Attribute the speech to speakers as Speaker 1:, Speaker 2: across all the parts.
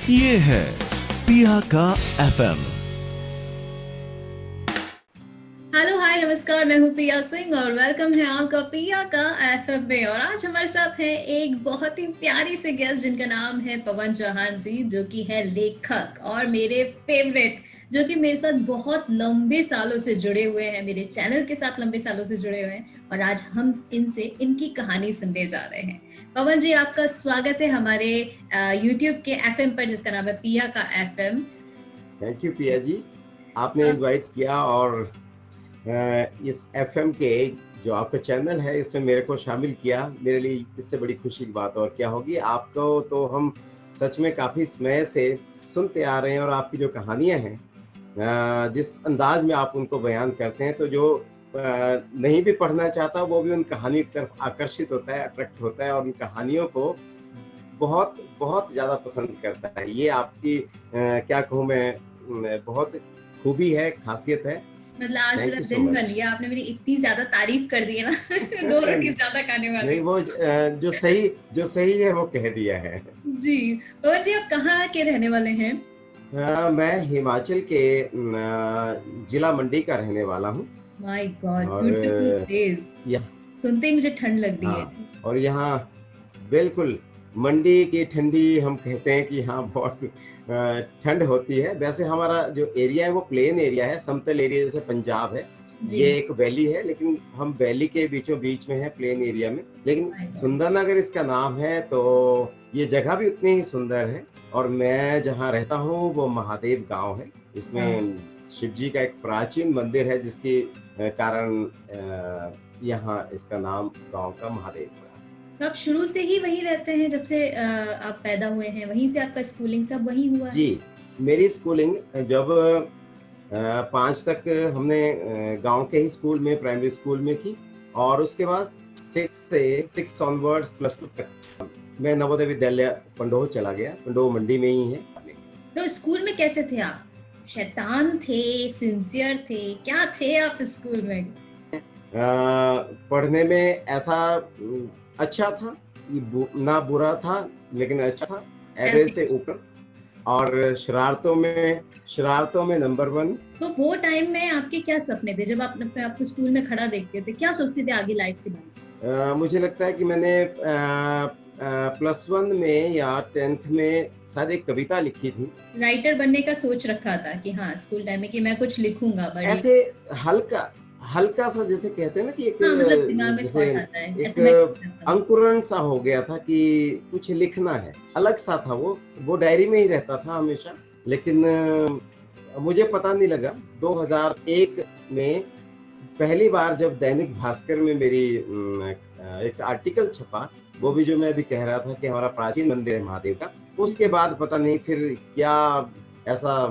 Speaker 1: ये है पिया का एफएम।
Speaker 2: हेलो हाय नमस्कार, मैं हूँ पिया सिंह और वेलकम है आपका पिया का एफएम में। और आज हमारे साथ है एक बहुत ही प्यारी से गेस्ट जिनका नाम है पवन चौहान जी, जो कि है लेखक और मेरे फेवरेट, जो कि मेरे साथ बहुत लंबे सालों से जुड़े हुए हैं, मेरे चैनल के साथ लंबे सालों से जुड़े हुए हैं। और आज हम इनसे इनकी कहानी सुनने जा रहे हैं। पवन जी, आपका स्वागत है हमारे यूट्यूब के एफएम पर, जिसका नाम है पिया का एफएम।
Speaker 3: थैंक यू पिया जी, आपने इनवाइट किया और इस एफएम के जो आपका चैनल है इसमें मेरे को शामिल किया। मेरे लिए इससे बड़ी खुशी की बात और क्या होगी। आपको तो हम सच में काफ़ी समय से सुनते आ रहे हैं और आपकी जो कहानियां हैं, जिस अंदाज में आप उनको बयान करते हैं, तो जो नहीं भी पढ़ना चाहता वो भी उन कहानियों की तरफ आकर्षित होता है, अट्रैक्ट होता है और उन कहानियों को बहुत बहुत ज़्यादा पसंद करता है। ये आपकी क्या कहूँ मैं, बहुत खूबी है, खासियत है।
Speaker 2: मतलब आज
Speaker 3: थैंक
Speaker 2: मेरा
Speaker 3: यू सो
Speaker 2: दिन बन
Speaker 3: मच।
Speaker 2: गया, आपने मेरी इतनी ज्यादा तारीफ कर दी है ना। 2 रोटी ज्यादा खाने वाली।
Speaker 3: नहीं, वो जो सही है वो कह दिया है।
Speaker 2: जी। पवन जी, आप कहाँ के रहने वाले हैं?
Speaker 3: मैं हिमाचल के जिला मंडी का रहने वाला हूँ
Speaker 2: माय गॉड,
Speaker 3: और
Speaker 2: ब्यूटीफुल प्लेस।
Speaker 3: यह
Speaker 2: सुनते ही मुझे ठंड लग रही है।
Speaker 3: हाँ, और यहाँ बिल्कुल मंडी की ठंडी हम कहते हैं कि यहाँ बहुत ठंड होती है। वैसे हमारा जो एरिया है वो प्लेन एरिया है, समतल एरिया जैसे पंजाब है।
Speaker 2: जी।
Speaker 3: ये एक वैली है, लेकिन हम वैली के बीचों बीच में है, प्लेन एरिया में। लेकिन
Speaker 2: माय गॉड।
Speaker 3: सुंदरनगर इसका नाम है, तो ये जगह भी उतनी ही सुंदर है। और मैं जहाँ रहता हूँ वो महादेव गांव है। इसमें शिव जी का एक प्राचीन मंदिर है, जिसके कारण यहाँ इसका नाम गांव का महादेव पड़ा।
Speaker 2: तो आप शुरू से ही वहीं रहते हैं? जब से आप पैदा हुए हैं वहीं से आपका स्कूलिंग सब वहीं हुआ है?
Speaker 3: जी, मेरी स्कूलिंग जब 5 तक हमने गांव के ही स्कूल में, प्राइमरी स्कूल में की। और उसके बाद 6 से 6 ऑनवर्ड्स +2 तक मैं नवोदय विद्यालय पंडोह चला गया। पंडोह मंडी में ही है।
Speaker 2: तो स्कूल में कैसे थे आप? शैतान थे, सिंसियर थे, क्या थे आप स्कूल में?
Speaker 3: पढ़ने में ऐसा अच्छा था, ना बुरा था, लेकिन अच्छा था, एवरेज से ऊपर। और शरारतों में नंबर 1।
Speaker 2: तो वो टाइम में आपके क्या सपने थे? जब आप अपने आप को स्कूल में खड़ा देखते थे, क्या सोचते थे आगे लाइफ के बारे में?
Speaker 3: मुझे लगता है कि मैंने +1 में या 10th में शायद एक कविता लिखी थी।
Speaker 2: राइटर बनने का सोच रखा था कि हाँ, स्कूल टाइम में कि मैं कुछ लिखूंगा बड़ी।
Speaker 3: ऐसे हल्का सा, जैसे कहते हैं ना कि एक
Speaker 2: हाँ, मतलब दिमाग में
Speaker 3: जैसे
Speaker 2: थॉट आता है,
Speaker 3: एक
Speaker 2: ऐसे मैं कर सकता हूँ।
Speaker 3: अंकुरन सा हो गया था कि कुछ लिखना है। अलग सा था वो डायरी में ही रहता था हमेशा। लेकिन मुझे पता नहीं लगा, 2001 में पहली बार जब दैनिक भास्कर में मेरी एक आर्टिकल छपा, वो भी जो मैं अभी कह रहा था कि हमारा प्राचीन मंदिर है महादेव का, उसके बाद पता नहीं फिर क्या ऐसा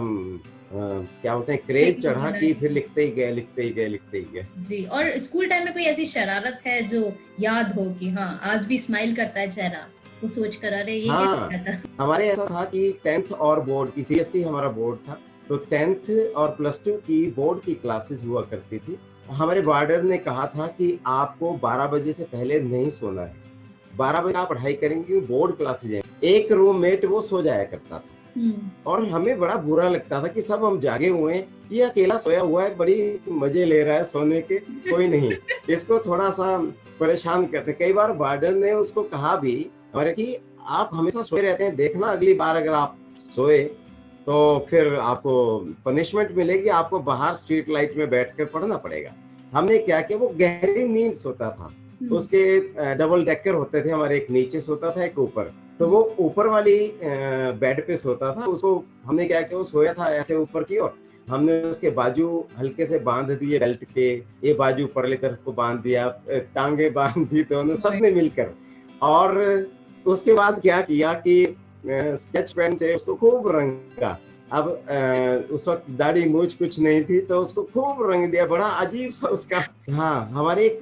Speaker 3: क्या बोलते हैं, क्रेज चढ़ा कि फिर लिखते ही गए।
Speaker 2: जी। और स्कूल टाइम में कोई ऐसी शरारत है जो याद हो कि हाँ, आज भी स्माइल करता है चेहरा वो सोच कर, अरे ये
Speaker 3: हाँ,
Speaker 2: कैसे था?
Speaker 3: हमारे ऐसा था कि 10th और बोर्ड की, सीएससी हमारा बोर्ड था, तो 10th और +2 की बोर्ड की क्लासेस हुआ करती थी। हमारे वार्डन ने कहा था कि आपको 12 बजे से पहले नहीं सोना है। 12 बजे आप पढ़ाई करेंगे, बोर्ड क्लासेज हैं। एक रूममेट वो सो जाया करता था और हमें बड़ा बुरा लगता था कि सब हम जागे हुए हैं, ये अकेला सोया हुआ है, बड़ी मजे ले रहा है सोने के, कोई नहीं, इसको थोड़ा सा परेशान करते। कई बार वार्डन ने उसको कहा भी हमारे कि आप हमेशा सोए रहते हैं, देखना अगली बार अगर आप सोए तो फिर आपको पनिशमेंट मिलेगी, आपको बाहर स्ट्रीट लाइट में बैठकर पढ़ना पड़ेगा। हमने क्या किया, वो गहरी नींद सोता था। उसके डबल डेकर होते थे हमारे, एक नीचे सोता था एक ऊपर, तो वो ऊपर वाली बेड पे सोता था। उसको हमने क्या किया, वो सोया था ऐसे ऊपर की ओर, हमने उसके बाजू हल्के से बांध दिए बेल्ट के, ये बाजू परले तरफ को बांध दिया, टांगे बांध दी दोनों सबने मिलकर। और उसके बाद क्या किया कि स्केच पेन से उसको खूब रंगा। अब उस वक्त दाढ़ी मूछ कुछ नहीं थी, तो उसको खूब रंग दिया, बड़ा अजीब सा उसका। हाँ, हमारे एक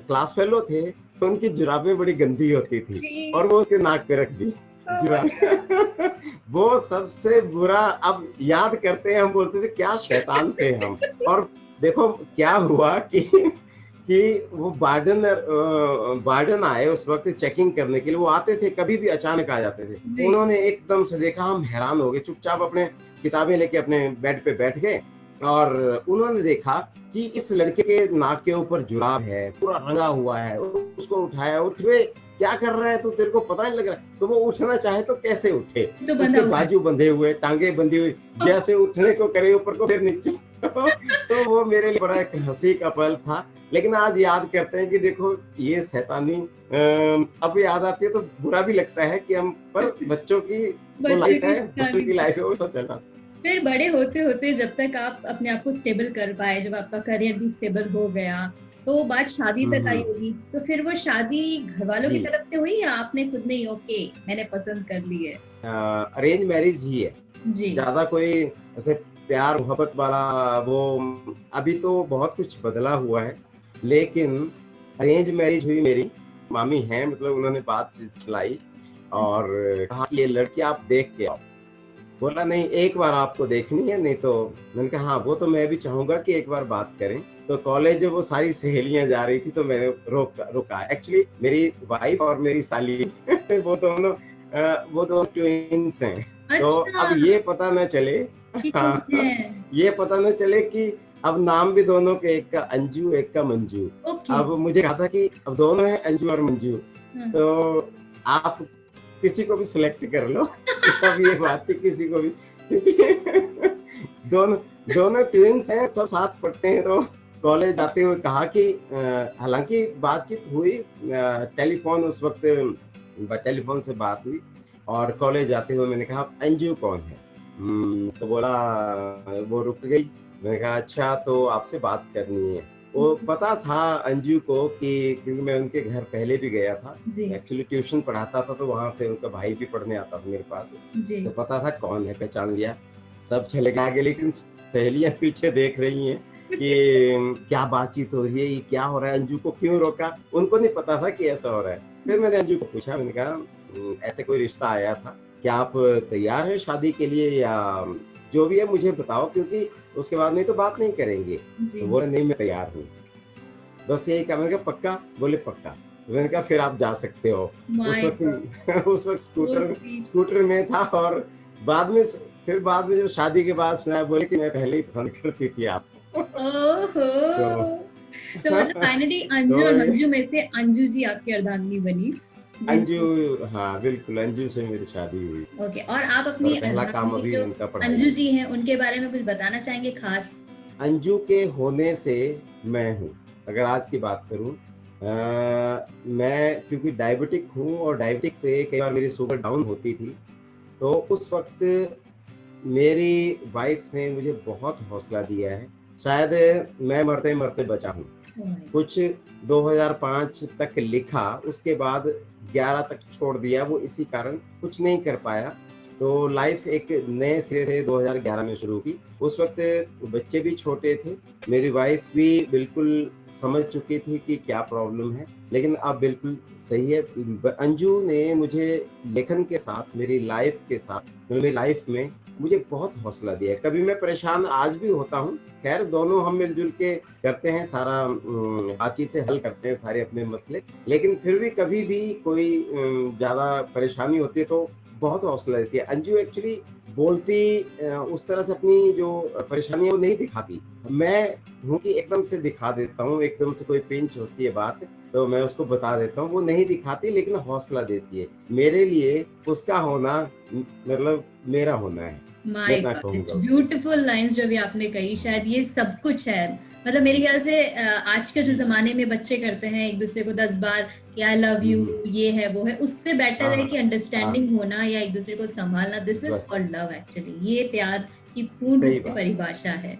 Speaker 3: क्लास फेलो थे, तो उनकी जुराबें बड़ी गंदी होती थी और वो उसके नाक पे रख दी जुराब। वो सबसे बुरा, अब याद करते हैं हम बोलते थे क्या शैतान थे हम। और देखो क्या हुआ कि कि वो वार्डन आए उस वक्त चेकिंग करने के लिए। वो आते थे, कभी भी अचानक आ जाते थे।
Speaker 2: जी।
Speaker 3: उन्होंने एकदम से देखा, हम हैरान हो गए, चुपचाप अपने किताबें लेके अपने बेड पे बैठ गए और उन्होंने देखा कि इस लड़के के नाक के ऊपर जुराब है, पूरा रंगा हुआ है। उसको उठाया, उठ बे, क्या कर रहा है तू, तेरे को पता नहीं लग रहा? तो वो उठना चाहे तो कैसे उठे?
Speaker 2: तो बंधा
Speaker 3: उसके
Speaker 2: हुआ है।
Speaker 3: बाजू बंधे हुए, टांगे बंधी हुई, जैसे उठने को करे ऊपर को फिर नीचे। तो वो मेरे लिए बड़ा एक हंसी का पल था। लेकिन आज याद करते हैं कि देखो ये शैतानी अब याद आती है तो बुरा भी लगता है कि हम, पर बच्चों की वो
Speaker 2: बच्चे
Speaker 3: लाइफ
Speaker 2: की
Speaker 3: है, हॉस्टल की
Speaker 2: शैतानी।
Speaker 3: लाइफ है, वो सब चलना।
Speaker 2: फिर बड़े होते होते जब तक आप अपने आप को स्टेबल कर पाए, जब आपका करियर भी स्टेबल हो गया, तो वो बात शादी तक आई
Speaker 3: हम्म।
Speaker 2: होगी। तो फिर वो शादी घर वालों की
Speaker 3: जी,
Speaker 2: तरफ से हुई या आपने खुद नहीं, ओके मैंने पसंद कर ली है?
Speaker 3: अरेंज मैरिज ही है।
Speaker 2: जी।
Speaker 3: ज्यादा कोई ऐसे प्यार मोहब्बत वाला वो अभी तो बहुत कुछ बदला हुआ है, लेकिन अरेंज मैरिज हुई मेरी। मामी हैं, मतलब उन्होंने बात लाई और कहा कि ये लड़की आप देख के आओ। बोला नहीं, एक बार आपको देखनी है, नहीं तो। मैंने कहा हाँ, वो तो मैं भी चाहूंगा कि एक बार बात करें। तो कॉलेज वो सारी सहेलियां जा रही थी तो मैंने रोका। एक्चुअली मेरी वाइफ और मेरी साली वो दोनों ट्विंस हैं। तो
Speaker 2: अच्छा,
Speaker 3: अब ये पता न चले,
Speaker 2: ये कौन
Speaker 3: हाँ,
Speaker 2: है?
Speaker 3: ये पता न चले कि अब नाम भी दोनों के, एक का अंजू एक का मंजू।
Speaker 2: ओके।
Speaker 3: अब मुझे कहा था कि अब दोनों हैं अंजू और मंजू,
Speaker 2: हाँ।
Speaker 3: तो आप किसी को भी सिलेक्ट कर लो। अब ये बात थी किसी को भी, क्योंकि दोनों दोनों ट्विंस हैं, सब साथ पढ़ते हैं। तो कॉलेज जाते हुए कहा कि हालांकि बातचीत हुई, टेलीफोन उस वक्त, टेलीफोन से बात हुई। और कॉलेज जाते हुए मैंने कहा अंजू कौन है? तो बोला, वो रुक गई। मैंने कहा अच्छा, तो आपसे बात करनी है। वो पता था अंजू को कि, क्योंकि मैं उनके घर पहले भी गया था,
Speaker 2: जी।
Speaker 3: एक्चुअली ट्यूशन पढ़ाता था, तो वहां से उनका भाई भी पढ़ने आता था मेरे पास।
Speaker 2: जी।
Speaker 3: तो पता था कौन है, पहचान लिया। सब चले गए आगे, लेकिन सहेलियां पीछे देख रही हैं कि क्या बातचीत हो रही है, ये क्या हो रहा है, अंजू को क्यों रोका? उनको नहीं पता था कि ऐसा हो रहा है। फिर मैंने अंजू को पूछा, मैंने कहा ऐसे कोई रिश्ता आया था, क्या आप तैयार हैं शादी के लिए, या जो भी है मुझे बताओ, क्योंकि उसके बाद नहीं तो बात नहीं करेंगे।
Speaker 2: जी।
Speaker 3: तो बोले नहीं, मैं तैयार हूँ। बस यही कहा। मैंने कहा पक्का? बोले पक्का। तो मैंने कहा फिर आप जा सकते हो। उस
Speaker 2: माय गॉड,
Speaker 3: वक्त उस वक्त
Speaker 2: सो स्वीट।
Speaker 3: स्कूटर में था। और बाद में फिर बाद में जब शादी के बाद सुना, बोले कि मैं पहले ही पसंद करती थी आपको। तो
Speaker 2: ओहो! तो मतलब फाइनली अंजू
Speaker 3: तो
Speaker 2: और
Speaker 3: ये
Speaker 2: मंजू में से अंजू जी आपकी अर्धांगिनी बनी।
Speaker 3: अंजू,
Speaker 2: जिनकी
Speaker 3: हाँ बिल्कुल, अंजू से मेरी शादी हुई
Speaker 2: ओके, और आप
Speaker 3: और
Speaker 2: अपनी
Speaker 3: पहला काम
Speaker 2: अर्धांगिनी
Speaker 3: अभी
Speaker 2: जो
Speaker 3: उनका पढ़ाई
Speaker 2: अंजू
Speaker 3: है।
Speaker 2: जी हैं उनके बारे में कुछ बताना चाहेंगे खास?
Speaker 3: अंजू के होने से मैं हूँ। अगर आज की बात करूँ, मैं क्योंकि डायबिटिक हूँ और डायबिटिक से कई बार मेरी शुगर डाउन होती थी। तो उस वक्त मेरी वाइफ ने मुझे बहुत हौसला दिया है। शायद मैं मरते मरते बचा हूँ।
Speaker 2: Oh my God.
Speaker 3: कुछ 2005 तक लिखा, उसके बाद 11 तक छोड़ दिया, वो इसी कारण कुछ नहीं कर पाया। तो लाइफ एक नए सिरे से 2011 में शुरू की। उस वक्त बच्चे भी छोटे थे, मेरी वाइफ भी बिल्कुल समझ चुकी थी कि क्या प्रॉब्लम है, लेकिन अब बिल्कुल सही है। अंजू ने मुझे लेखन के साथ, मेरी लाइफ के साथ, मेरी लाइफ में मुझे बहुत हौसला दिया है। कभी मैं परेशान आज भी होता हूँ, खैर दोनों हम मिलजुल के करते हैं, सारा बातचीत से हल करते हैं सारे अपने मसले। लेकिन फिर भी कभी भी कोई ज्यादा परेशानी होती है तो बहुत हौसला देती है। अंजू एक्चुअली बोलती उस तरह से अपनी जो परेशानी है वो नहीं दिखाती। मैं हूँ कि एकदम से दिखा देता हूँ, एकदम से कोई पिंच होती है बात तो मैं उसको बता देता हूँ। वो नहीं दिखाती लेकिन हौसला देती है। मेरे लिए उसका होना मतलब मेरा होना है, मैं
Speaker 2: माय
Speaker 3: इतना
Speaker 2: गॉड,
Speaker 3: कहूंगा
Speaker 2: इट्स
Speaker 3: उसको।
Speaker 2: ब्यूटीफुल लाइंस जो भी आपने कही, शायद ये सब कुछ है। मतलब मेरे ख्याल से आज के जो जमाने में बच्चे करते हैं एक दूसरे को 10 बार कि आई लव यू,
Speaker 3: हम्म,
Speaker 2: ये है वो है, उससे बेटर
Speaker 3: हाँ
Speaker 2: है
Speaker 3: हाँ
Speaker 2: कि
Speaker 3: हाँ,
Speaker 2: अंडरस्टैंडिंग होना या एक दूसरे को संभालना। दिस इज
Speaker 3: बस
Speaker 2: कॉल्ड लव एक्चुअली। ये प्यार की पूर्ण रूप
Speaker 3: सही
Speaker 2: से
Speaker 3: बात,
Speaker 2: परिभाषा है।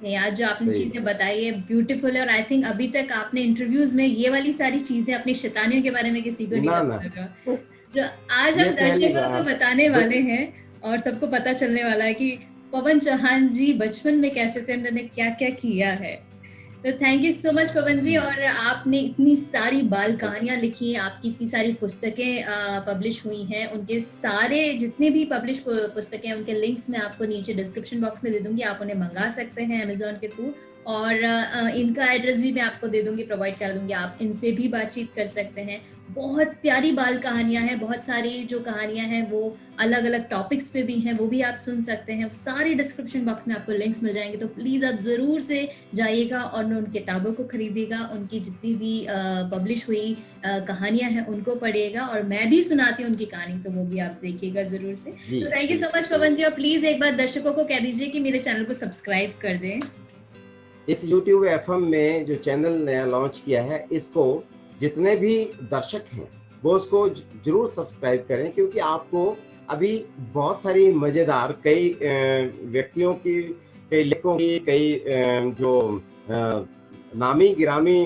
Speaker 2: नहीं, आज जो आपने
Speaker 3: सही
Speaker 2: चीजें
Speaker 3: बात।
Speaker 2: बताई है ब्यूटीफुल है, और आई थिंक अभी तक आपने इंटरव्यूज में ये वाली सारी चीजें अपनी शैतानियों के बारे में किसी को नहीं
Speaker 3: ना ना,
Speaker 2: पता लगा, जो आज
Speaker 3: ये
Speaker 2: हम
Speaker 3: पहली
Speaker 2: दर्शकों को
Speaker 3: बार
Speaker 2: बताने
Speaker 3: दो,
Speaker 2: वाले हैं। और सबको पता चलने वाला है कि पवन चौहान जी बचपन में कैसे थे, उन्होंने क्या क्या किया है। तो थैंक यू सो मच पवन जी।
Speaker 3: जी
Speaker 2: और आपने इतनी सारी बाल कहानियां लिखी हैं, आपकी इतनी सारी पुस्तकें पब्लिश हुई हैं, उनके सारे जितने भी पुस्तकें हैं उनके लिंक्स मैं आपको नीचे डिस्क्रिप्शन बॉक्स में दे दूंगी, आप उन्हें मंगा सकते हैं अमेजोन के थ्रू। और इनका एड्रेस भी मैं आपको दे दूंगी, प्रोवाइड कर दूंगी, आप इनसे भी बातचीत कर सकते हैं। बहुत प्यारी बाल कहानियां हैं, बहुत सारी जो कहानियां हैं वो अलग अलग टॉपिक्स पे भी हैं, वो भी आप सुन सकते हैं। सारी डिस्क्रिप्शन बॉक्स में आपको लिंक्स मिल जाएंगे, तो प्लीज़ आप ज़रूर से जाइएगा और उन किताबों को खरीदिएगा, उनकी जितनी भी पब्लिश हुई कहानियां हैं उनको पढ़िएगा, और मैं भी सुनाती हूँ उनकी कहानी, तो वो भी आप देखिएगा ज़रूर से।
Speaker 3: जी
Speaker 2: तो थैंक यू सो मच पवन जी, और प्लीज़ एक बार दर्शकों को कह दीजिए कि मेरे चैनल को सब्सक्राइब कर दें।
Speaker 3: इस YouTube FM में जो चैनल नया लॉन्च किया है, इसको जितने भी दर्शक हैं वो उसको जरूर सब्सक्राइब करें, क्योंकि आपको अभी बहुत सारी मज़ेदार कई व्यक्तियों की, कई लेखकों की, कई जो नामी गिरामी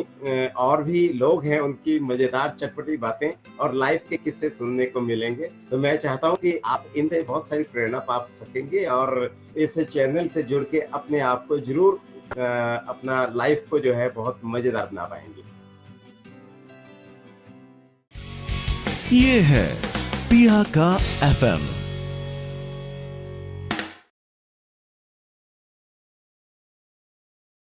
Speaker 3: और भी लोग हैं उनकी मज़ेदार चटपटी बातें और लाइफ के किस्से सुनने को मिलेंगे। तो मैं चाहता हूं कि आप इनसे बहुत सारी प्रेरणा पा सकेंगे और इस चैनल से जुड़ के अपने आप को जरूर अपना लाइफ को जो है बहुत मज़ेदार बना पाएंगे।
Speaker 1: ये है पिया का FM।